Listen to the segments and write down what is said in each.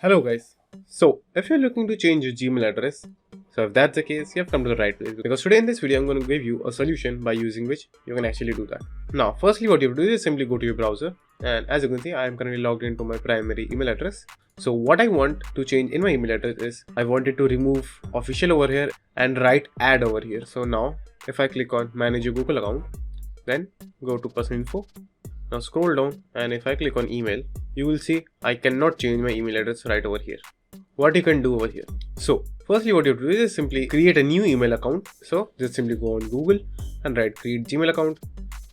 Hello guys. So if you're looking to change your Gmail address, so if that's the case, you have come to the right place, because today in this video I'm going to give you a solution by using which you can actually do that. Now firstly what you have to do is simply go to your browser, and as you can see I am currently logged into my primary email address. So what I want to change in my email address is I wanted to remove official over here and write add over here. So now if I click on manage your Google account, then go to personal info. Now scroll down, and if I click on email, you will see I cannot change my email address right over here. What you can do over here. So firstly what you have to do is simply create a new email account. So just simply go on Google and write create Gmail account,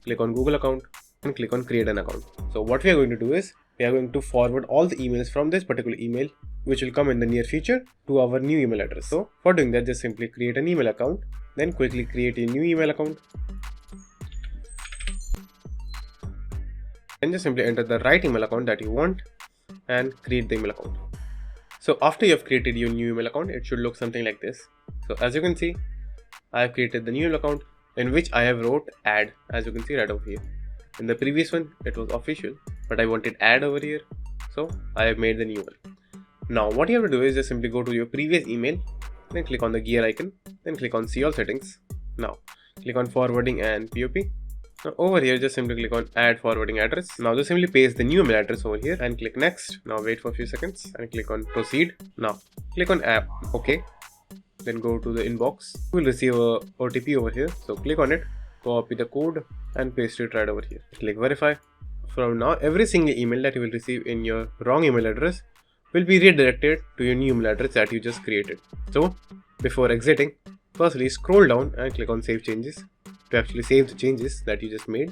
click on Google account and click on create an account. So what we are going to do is we are going to forward all the emails from this particular email, which will come in the near future, to our new email address. So for doing that, just simply create an email account, then quickly create a new email account. And just simply enter the right email account that you want and create the email account. So after you have created your new email account, it should look something like this. So as you can see, I have created the new email account in which I have wrote add, as you can see right over here. In the previous one, it was official, but I wanted add over here. So I have made the new one. Now what you have to do is just simply go to your previous email, then click on the gear icon, then click on see all settings. Now click on forwarding and POP. Now over here just simply click on add forwarding address. Now just simply paste the new email address over here and click next. Now wait for a few seconds and click on proceed. Now click on app OK. Then go to the inbox. You will receive a OTP over here. So click on it, copy the code and paste it right over here. Click verify. From now every single email that you will receive in your wrong email address will be redirected to your new email address that you just created. So before exiting, firstly scroll down and click on save changes to actually save the changes that you just made.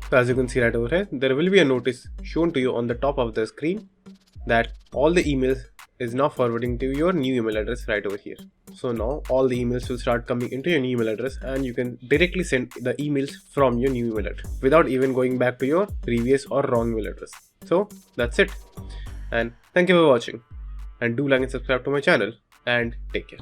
So as you can see right over here, there will be a notice shown to you on the top of the screen that all the emails is now forwarding to your new email address right over here. So now all the emails will start coming into your new email address, and you can directly send the emails from your new email address without even going back to your previous or wrong email address. So that's it, and thank you for watching, and do like and subscribe to my channel, and take care.